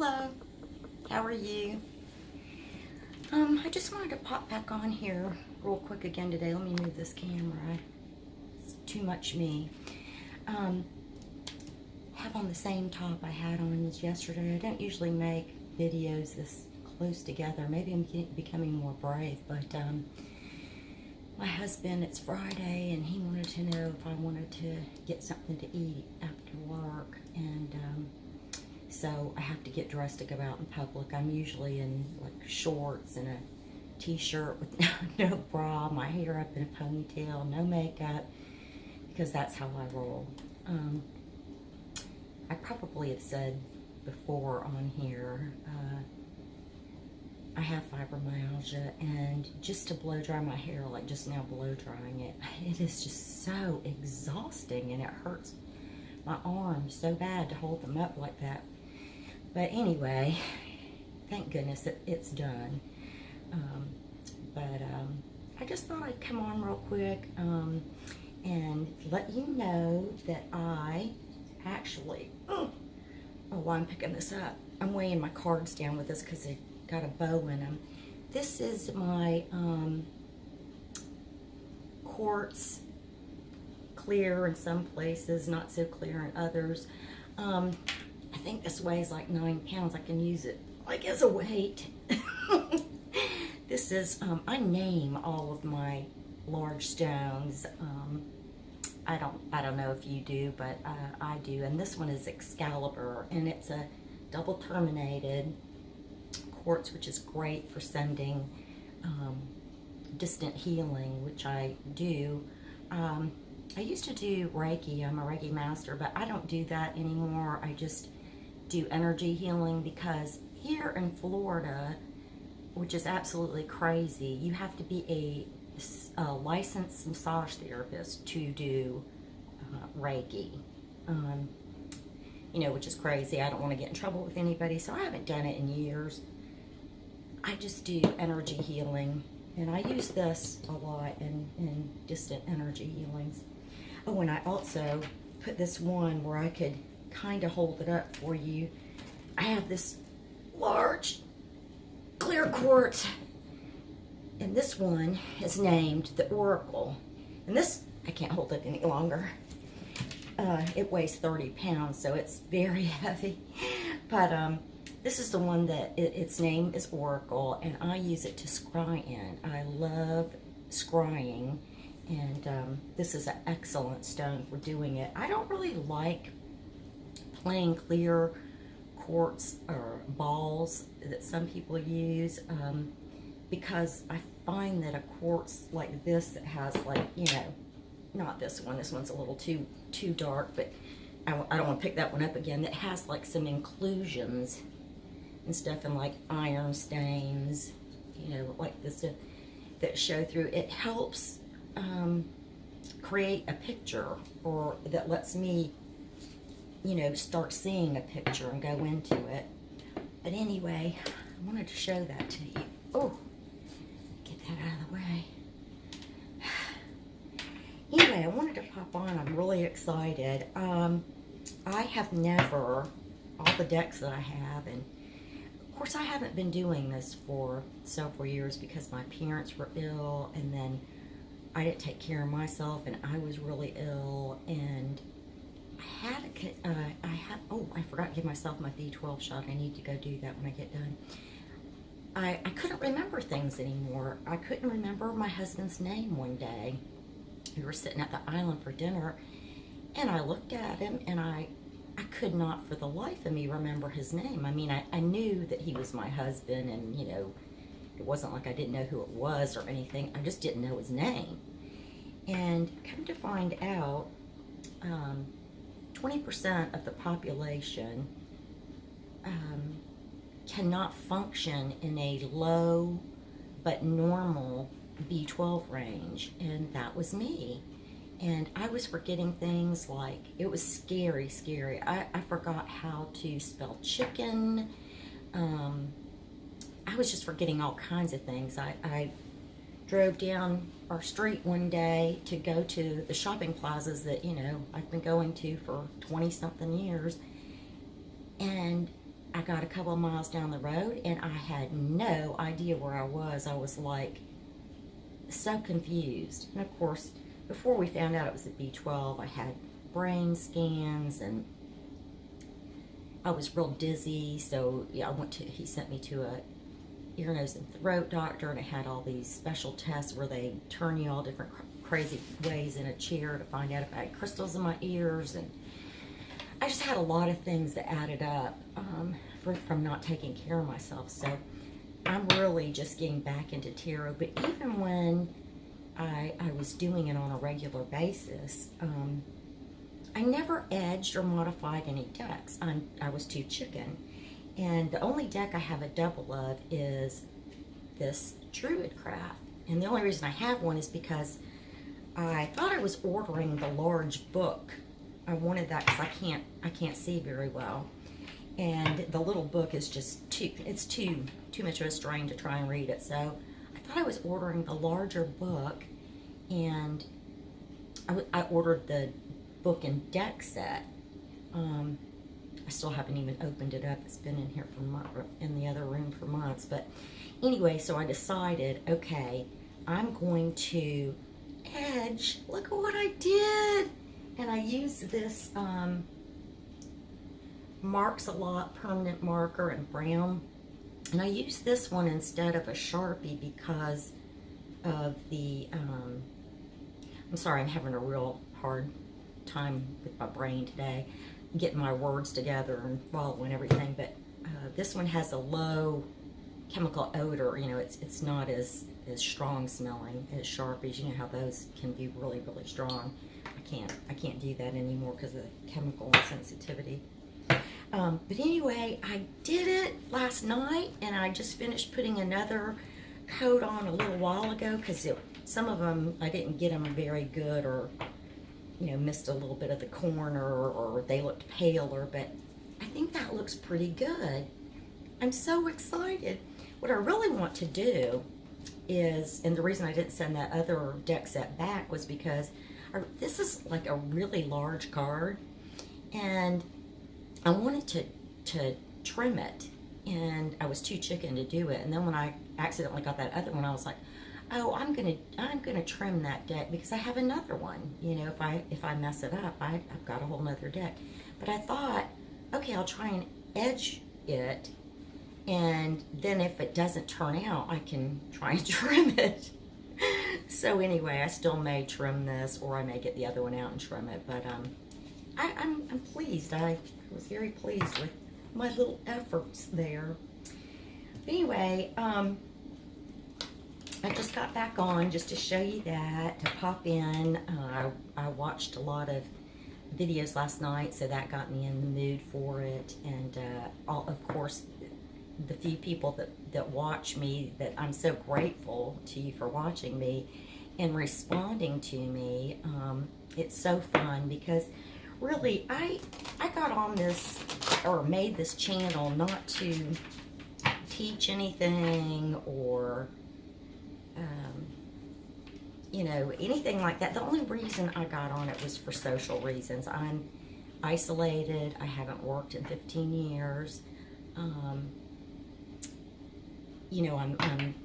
Hello, how are you? I just wanted to pop back on here real quick again today. Let me move this camera. It's too much me. Have on the same top I had on yesterday. I don't usually make videos this close together. Maybe I'm becoming more brave, but my husband, it's Friday, and he wanted to know if I wanted to get something to eat after work, and so I have to get dressed to go out in public. I'm usually in like shorts and a t-shirt with no bra, my hair up in a ponytail, no makeup, because that's how I roll. I probably have said before on here, I have fibromyalgia, and just to blow dry my hair, like just now blow drying it, it is just so exhausting, and it hurts my arms so bad to hold them up like that. But anyway, thank goodness it's done. I just thought I'd come on real quick and let you know that I actually, while I'm picking this up, I'm weighing my cards down with this because they got a bow in them. This is my quartz, clear in some places, not so clear in others. I think this weighs like 9 pounds. I can use it like as a weight. This is, I name all of my large stones. I don't know if you do, but I do. And this one is Excalibur, and it's a double terminated quartz, which is great for sending distant healing, which I do. I used to do Reiki. I'm a Reiki master, but I don't do that anymore. I just do energy healing, because here in Florida, which is absolutely crazy, you have to be a licensed massage therapist to do Reiki. You know, which is crazy. I don't want to get in trouble with anybody, so I haven't done it in years. I just do energy healing, and I use this a lot in distant energy healings. Oh, and I also put this one where I could kind of hold it up for you. I have this large clear quartz, and this one is named the Oracle. And this, I can't hold it any longer. It weighs 30 pounds, so it's very heavy. But this is the one that its name is Oracle, and I use it to scry in. I love scrying, and this is an excellent stone for doing it. I don't really like plain clear quartz or balls that some people use, because I find that a quartz like this that has, like, you know, not this one, this one's a little too dark, but I don't want to pick that one up again, that has like some inclusions and stuff, and like iron stains, you know, like this, that show through. It helps create a picture, or that lets me, you know, start seeing a picture and go into it. But anyway, I wanted to show that to you. Oh, get that out of the way. Anyway, I wanted to pop on. I'm really excited. I have never, all the decks that I have, and of course I haven't been doing this for several years because my parents were ill, and then I didn't take care of myself, and I was really ill, and I forgot to give myself my B12 shot. I need to go do that when I get done. I couldn't remember things anymore. I couldn't remember my husband's name one day. We were sitting at the island for dinner, and I looked at him, and I could not for the life of me remember his name. I mean, I knew that he was my husband, and, you know, it wasn't like I didn't know who it was or anything. I just didn't know his name. And come to find out, 20% of the population cannot function in a low but normal B12 range, and that was me. And I was forgetting things like, it was scary. I forgot how to spell chicken. I was just forgetting all kinds of things. I drove down our street one day to go to the shopping plazas that, you know, I've been going to for 20-something years. And I got a couple of miles down the road and I had no idea where I was. I was like so confused. And of course, before we found out it was a B12, I had brain scans and I was real dizzy. So yeah, he sent me to a ear, nose, and throat doctor, and it had all these special tests where they turn you all different crazy ways in a chair to find out if I had crystals in my ears. And I just had a lot of things that added up from not taking care of myself. So I'm really just getting back into tarot. But even when I was doing it on a regular basis, I never edged or modified any decks. I was too chicken. And the only deck I have a double of is this Druid Craft. And the only reason I have one is because I thought I was ordering the large book. I wanted that because I can't see very well. And the little book is just too much of a strain to try and read it. So I thought I was ordering the larger book, and I ordered the book and deck set. I still haven't even opened it up. It's been in here in the other room for months. But anyway, so I decided, okay, I'm going to edge. Look at what I did. And I used this Marks a Lot permanent marker in brown. And I used this one instead of a Sharpie because of the, I'm sorry, I'm having a real hard time with my brain today, getting my words together and following everything. But this one has a low chemical odor. You know, it's not as strong smelling as Sharpies. You know how those can be really, really strong. I can't do that anymore because of the chemical sensitivity. But anyway, I did it last night, and I just finished putting another coat on a little while ago because some of them I didn't get them very good, or you know, missed a little bit of the corner, or they looked paler. But I think that looks pretty good. I'm so excited. What I really want to do is, and the reason I didn't send that other deck set back was because this is like a really large card, and I wanted to trim it, and I was too chicken to do it. And then when I accidentally got that other one, I was like, oh, I'm gonna trim that deck because I have another one. You know, if I mess it up, I've got a whole nother deck. But I thought, okay, I'll try and edge it, and then if it doesn't turn out, I can try and trim it. So anyway, I still may trim this, or I may get the other one out and trim it. But I'm pleased. I was very pleased with my little efforts there. But anyway, I just got back on just to show you that, to pop in. I watched a lot of videos last night, so that got me in the mood for it. And of course, the few people that watch me, that I'm so grateful to you for watching me and responding to me. It's so fun because really I got on this, or made this channel, not to teach anything or you know, anything like that. The only reason I got on it was for social reasons. I'm isolated. I haven't worked in 15 years. You know, I'm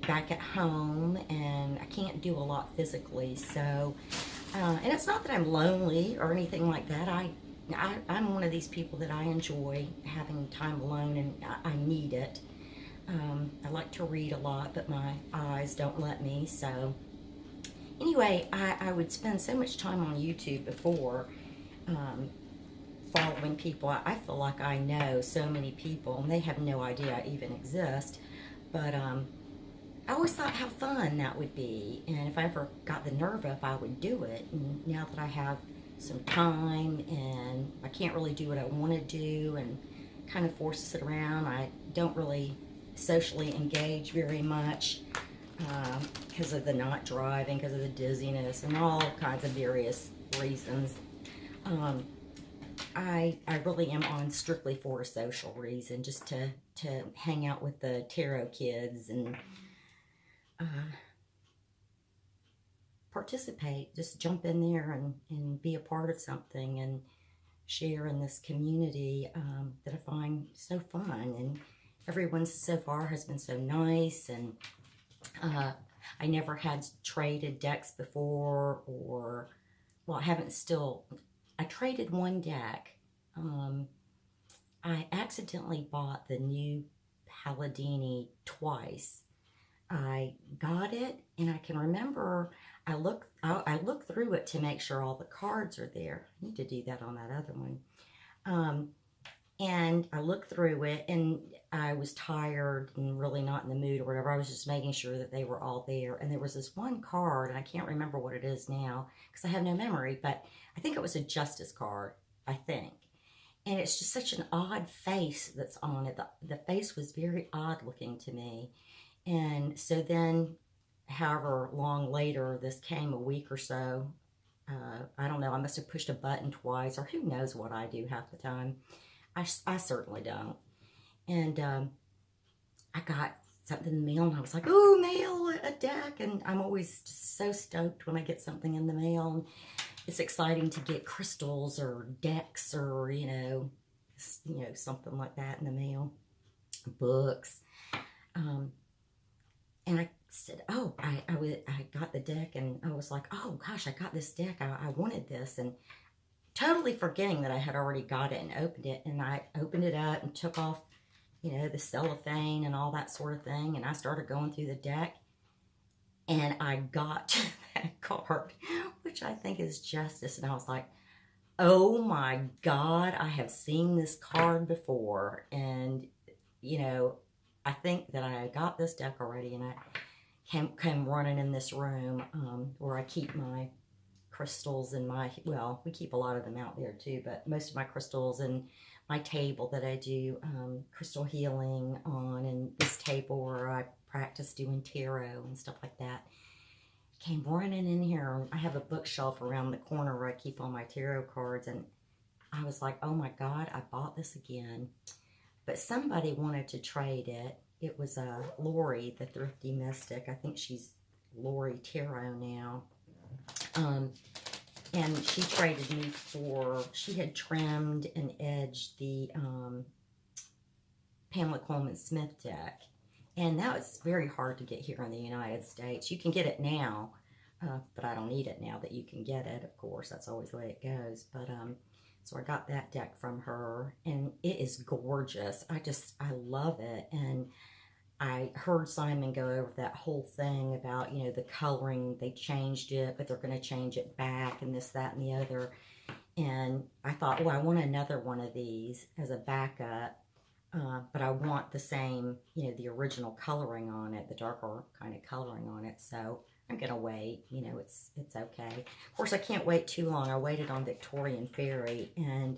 back at home, and I can't do a lot physically. So, and it's not that I'm lonely or anything like that. I'm one of these people that I enjoy having time alone, and I need it. I like to read a lot, but my eyes don't let me. So anyway, I would spend so much time on YouTube before, following people. I feel like I know so many people, and they have no idea I even exist. But I always thought how fun that would be, and if I ever got the nerve up, I would do it. And now that I have some time, and I can't really do what I want to do, and kind of forces it around, I don't really socially engage very much because of the not driving, because of the dizziness, and all kinds of various reasons. I really am on strictly for a social reason, just to hang out with the tarot kids and participate, just jump in there and be a part of something. And share in this community that I find so fun. And everyone so far has been so nice. And I never had traded decks before, or, well, I haven't still. I traded one deck. I accidentally bought the new Palladini twice. I got it, and I can remember I looked through it to make sure all the cards are there. I need to do that on that other one. And I looked through it, and I was tired and really not in the mood or whatever. I was just making sure that they were all there. And there was this one card, and I can't remember what it is now because I have no memory, but I think it was a Justice card, I think. And it's just such an odd face that's on it. The face was very odd looking to me. And so then, however long later this came, a week or so, I don't know, I must have pushed a button twice, or who knows what I do half the time. I certainly don't. And I got something in the mail, and I was like, oh, mail, a deck. And I'm always just so stoked when I get something in the mail. And it's exciting to get crystals or decks or, something like that in the mail. Books. And I said, oh, I got the deck, and I was like, oh, gosh, I got this deck. I wanted this. And totally forgetting that I had already got it and opened it. And I opened it up and took off, the cellophane and all that sort of thing. And I started going through the deck. And I got to that card, which I think is Justice. And I was like, oh, my God, I have seen this card before. And, I think that I got this deck already, and I came running in this room where I keep my crystals and we keep a lot of them out there too, but most of my crystals and my table that I do crystal healing on, and this table where I practice doing tarot and stuff like that. Came running in here. I have a bookshelf around the corner where I keep all my tarot cards, and I was like, oh my God, I bought this again. But somebody wanted to trade it. It was Lori, the Thrifty Mystic. I think she's Lori Tarot now. And she traded me she had trimmed and edged the Pamela Coleman Smith deck. And that was very hard to get here in the United States. You can get it now, but I don't need it now that you can get it, of course. That's always the way it goes. But so I got that deck from her, and it is gorgeous. I love it. And I heard Simon go over that whole thing about, the coloring. They changed it, but they're going to change it back, and this, that, and the other. And I thought, well, I want another one of these as a backup, but I want the same, the original coloring on it, the darker kind of coloring on it. So I'm going to wait. It's okay. Of course, I can't wait too long. I waited on Victorian Fairy, and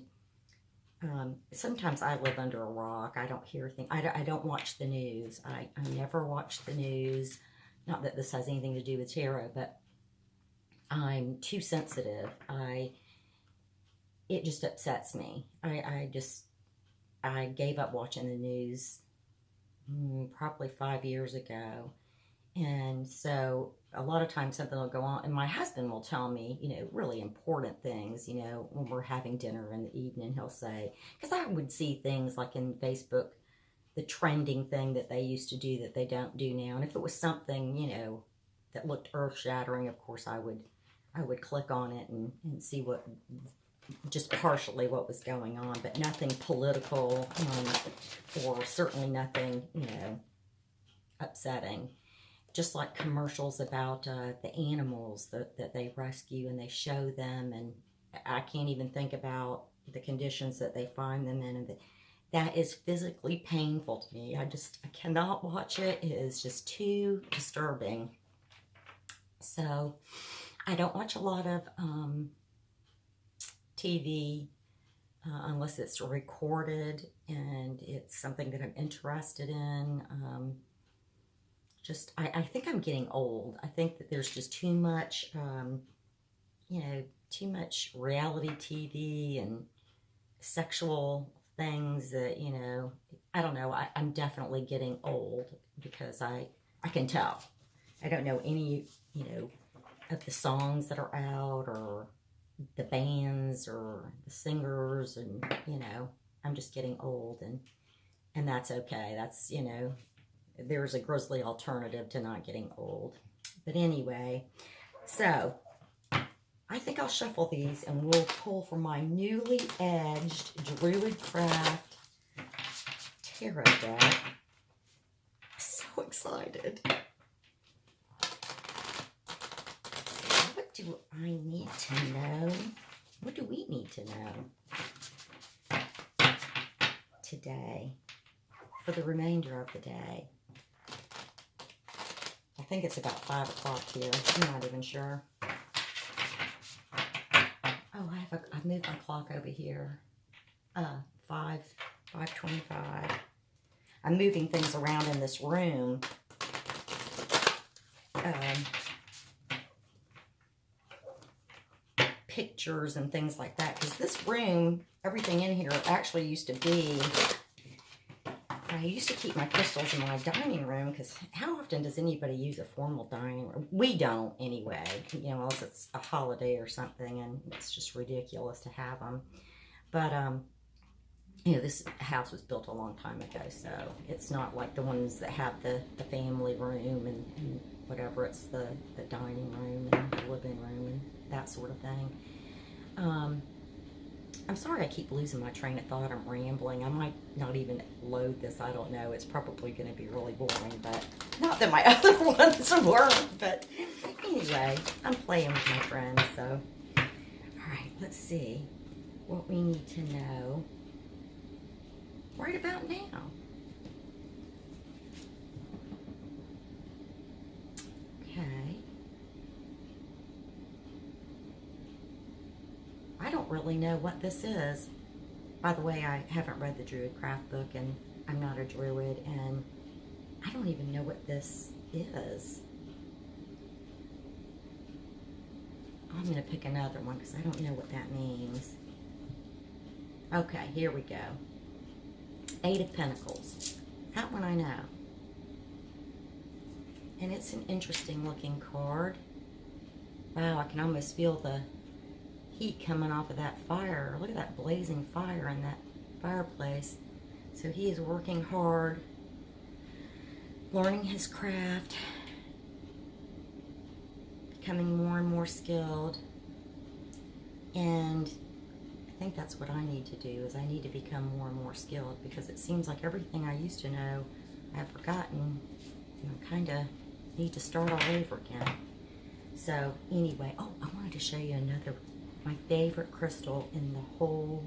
sometimes I live under a rock. I don't hear things. I don't watch the news. I never watch the news. Not that this has anything to do with tarot, but I'm too sensitive. It just upsets me. I gave up watching the news probably 5 years ago. And so a lot of times something will go on, and my husband will tell me, really important things, when we're having dinner in the evening. He'll say, because I would see things like in Facebook, the trending thing that they used to do that they don't do now. And if it was something, that looked earth-shattering, of course I would click on it and see just partially what was going on, but nothing political, or certainly nothing, upsetting. Just like commercials about the animals that they rescue, and they show them, and I can't even think about the conditions that they find them in, and that is physically painful to me. I cannot watch it. It is just too disturbing. So I don't watch a lot of TV unless it's recorded and it's something that I'm interested in. I think I'm getting old. I think that there's just too much, too much reality TV and sexual things that, I don't know. I'm definitely getting old because I can tell. I don't know any, of the songs that are out, or the bands or the singers, and I'm just getting old, and that's okay. That's, there's a grisly alternative to not getting old. But anyway, so I think I'll shuffle these and we'll pull from my newly edged Druidcraft tarot deck. So excited. What do I need to know? What do we need to know today for the remainder of the day? I think it's about 5 o'clock here. I'm not even sure. Oh, I've moved my clock over here. 5:25. I'm moving things around in this room. Pictures and things like that. Because this room, everything in here actually used to be... I used to keep my crystals in my dining room, because how often does anybody use a formal dining room? We don't, anyway. Unless it's a holiday or something, and it's just ridiculous to have them. But, this house was built a long time ago, so it's not like the ones that have the family room and whatever. It's the dining room and the living room and that sort of thing. I'm sorry I keep losing my train of thought. I'm rambling. I might not even load this. I don't know. It's probably going to be really boring, but not that my other ones weren't. But anyway, I'm playing with my friends, so. All right, let's see what we need to know right about now. Okay. I don't really know what this is. By the way, I haven't read the Druidcraft book, and I'm not a druid, and I don't even know what this is. I'm going to pick another one because I don't know what that means. Okay, here we go. 8 of Pentacles. That one I know. And it's an interesting looking card. Wow, I can almost feel the heat coming off of that fire. Look at that blazing fire in that fireplace. So he is working hard, learning his craft, becoming more and more skilled. And I think that's what I need to do, is I need to become more and more skilled, because it seems like everything I used to know I've forgotten. Kind of need to start all over again. So anyway, oh, I wanted to show you my favorite crystal in the whole,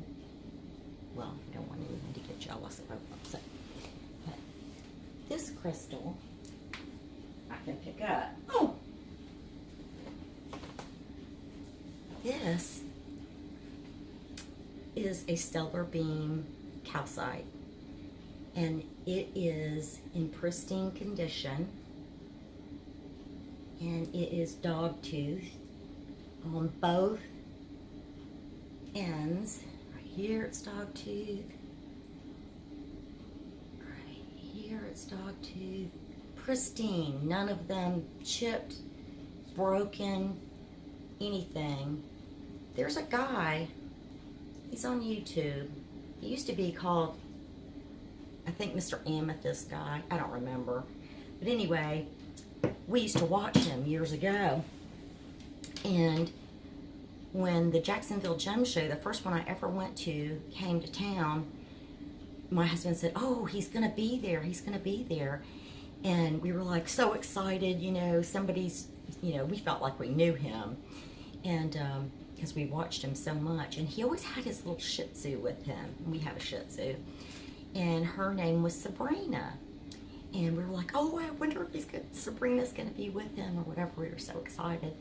well, I don't want anyone to get jealous about them. So, but this crystal I can pick up. Oh! This is a stellar beam calcite, and it is in pristine condition, and it is dog tooth on both ends. Right here it's dog tooth, right here it's dog tooth, pristine, none of them chipped, broken, anything. There's a guy, he's on YouTube. He used to be called, I think, Mr. Amethyst guy. I don't remember. But anyway, we used to watch him years ago. And when the Jacksonville Gem Show, the first one I ever went to, came to town, my husband said, oh, he's going to be there. He's going to be there. And we were like so excited, somebody's, we felt like we knew him. And because we watched him so much. And he always had his little Shih Tzu with him. We have a Shih Tzu. And her name was Sabrina. And we were like, oh, I wonder if Sabrina's going to be with him or whatever. We were so excited.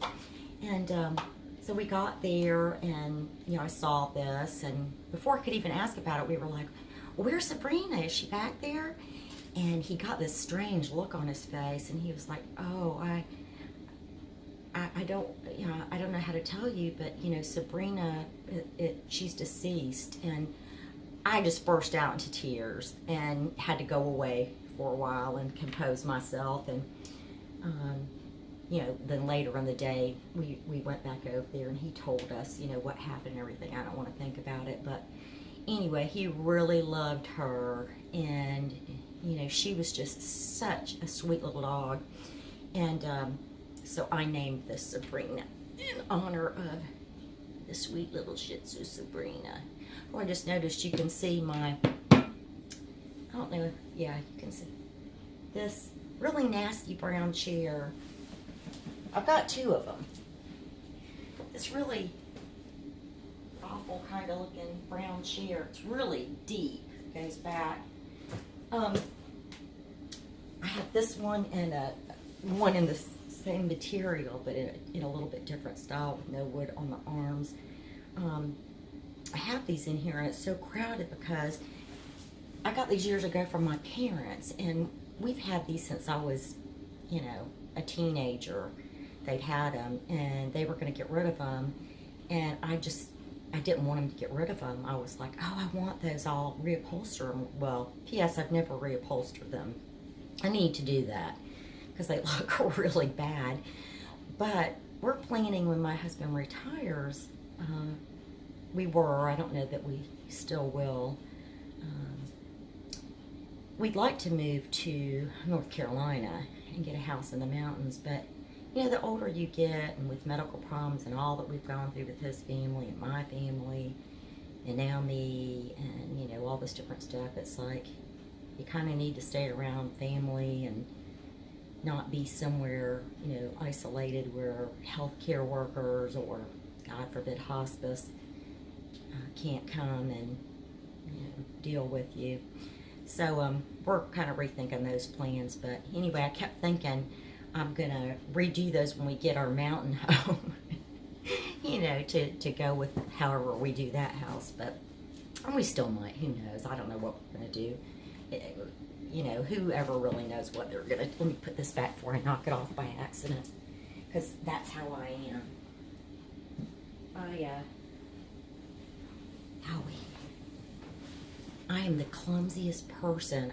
And so we got there, and, I saw this. And before I could even ask about it, we were like, well, where's Sabrina? Is she back there? And he got this strange look on his face. And he was like, oh, I don't, I don't know how to tell you, but, Sabrina, she's deceased. And I just burst out into tears and had to go away for a while and compose myself. And you know, then later in the day, we went back over there and he told us, you know, what happened and everything. I don't want to think about it, but anyway, he really loved her, and, you know, she was just such a sweet little dog. And so I named this Sabrina in honor of the sweet little Shih Tzu Sabrina. Oh, I just noticed you can see my, I don't know, yeah, you can see this really nasty brown chair. I've got two of them. This really awful kind of looking brown chair. It's really deep. It goes back. I have this one and one in the same material, but in a little bit different style with no wood on the arms. I have these in here, and it's so crowded because I got these years ago from my parents, and we've had these since I was, you know, a teenager. They'd had them, and they were going to get rid of them, and I didn't want them to get rid of them. I was like, oh, I want those. I'll reupholster them. Well, P.S. I've never reupholstered them. I need to do that because they look really bad. But we're planning when my husband retires, I don't know that we still will. We'd like to move to North Carolina and get a house in the mountains, but you know, the older you get, and with medical problems and all that we've gone through with his family and my family, and now me, and, you know, all this different stuff, it's like you kind of need to stay around family and not be somewhere, you know, isolated where healthcare workers or, God forbid, hospice can't come and, you know, deal with you. So we're kind of rethinking those plans. But anyway, I kept thinking I'm going to redo those when we get our mountain home, you know, to go with however we do that house. But we still might, who knows? I don't know what we're going to do. You know, whoever really knows what they're going to... Let me put this back before I knock it off by accident, because that's how I am. I am the clumsiest person.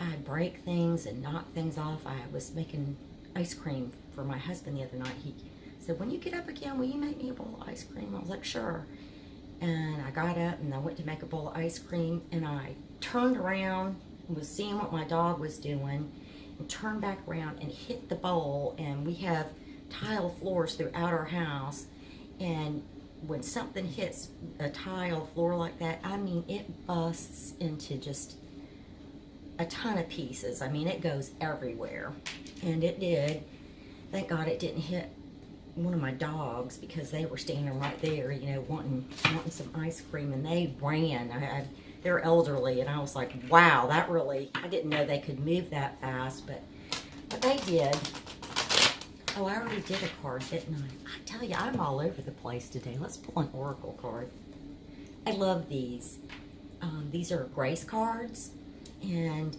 I break things and knock things off. I was making ice cream for my husband the other night. He said, when you get up again, will you make me a bowl of ice cream? I was like, sure. And I got up and I went to make a bowl of ice cream, and I turned around and was seeing what my dog was doing, and turned back around and hit the bowl. And we have tile floors throughout our house, and when something hits a tile floor like that, I mean, it busts into just a ton of pieces. I mean, it goes everywhere. And it did. Thank God it didn't hit one of my dogs, because they were standing right there, you know, wanting some ice cream, and they ran. They're elderly, and I was like, wow, that really, I didn't know they could move that fast, but they did. Oh, I already did a card, didn't I? I tell you, I'm all over the place today. Let's pull an oracle card. I love these. These are grace cards, and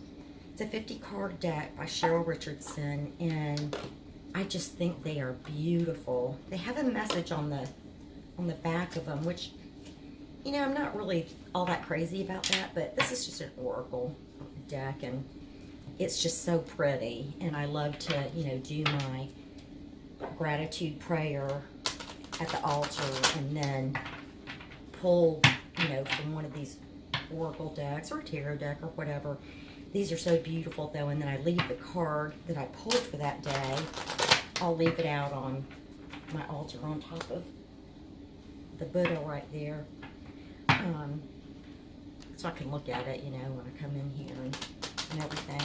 it's a 50-card deck by Cheryl Richardson, and I just think they are beautiful. They have a message on the back of them, which, you know, I'm not really all that crazy about that, but this is just an oracle deck, and it's just so pretty, and I love to, you know, do my gratitude prayer at the altar, and then pull, you know, from one of these oracle decks or a tarot deck or whatever. These are so beautiful, though, and then I leave the card that I pulled for that day. I'll leave it out on my altar on top of the Buddha right there, so I can look at it, you know, when I come in here and everything.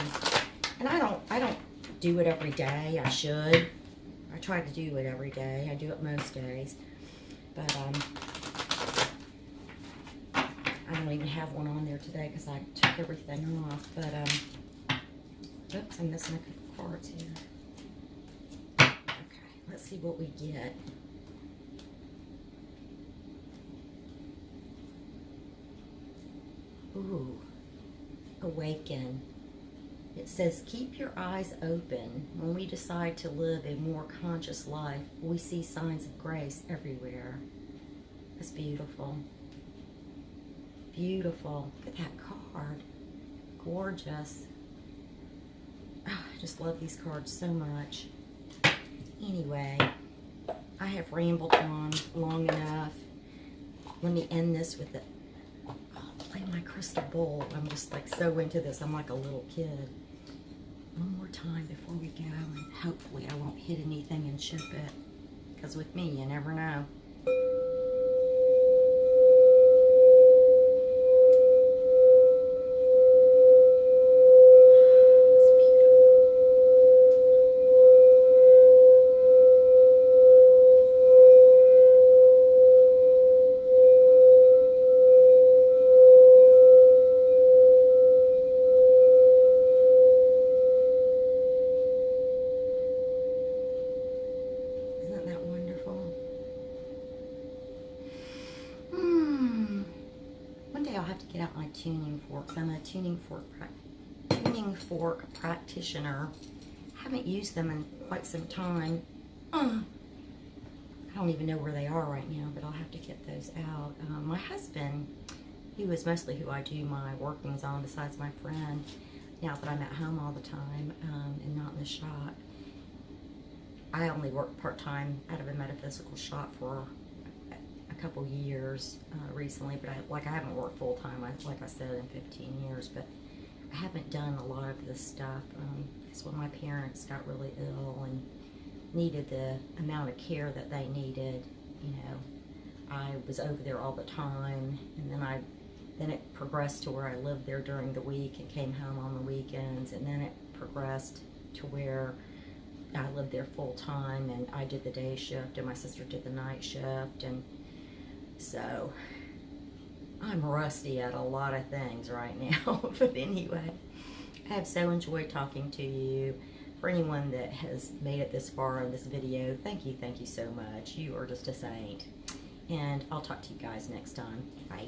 And I don't do it every day. I should. I try to do it every day. I do it most days. But I don't even have one on there today because I took everything off. But, oops, I'm missing a couple cards here. Okay, let's see what we get. Ooh, awaken. It says, keep your eyes open. When we decide to live a more conscious life, we see signs of grace everywhere. That's beautiful. Beautiful. Look at that card. Gorgeous. Oh, I just love these cards so much. Anyway, I have rambled on long enough. Let me end this with it. I'll play my crystal bowl. I'm just like so into this. I'm like a little kid. One more time before we go, and hopefully I won't hit anything and chip it. Because with me, you never know. Isn't that wonderful? One day I'll have to get out my tuning forks. I'm a tuning fork practitioner. I haven't used them in quite some time. I don't even know where they are right now, but I'll have to get those out. My husband, who is mostly who I do my workings on besides my friend, now that I'm at home all the time and not in the shop. I only worked part-time out of a metaphysical shop for a couple years recently, but I haven't worked full-time, like I said, in 15 years, but I haven't done a lot of this stuff because when my parents got really ill and needed the amount of care that they needed, you know, I was over there all the time, and then it progressed to where I lived there during the week and came home on the weekends, and then it progressed to where I lived there full time, and I did the day shift and my sister did the night shift, and so I'm rusty at a lot of things right now. But anyway, I have so enjoyed talking to you. For anyone that has made it this far in this video, thank you so much. You are just a saint. And I'll talk to you guys next time. Bye.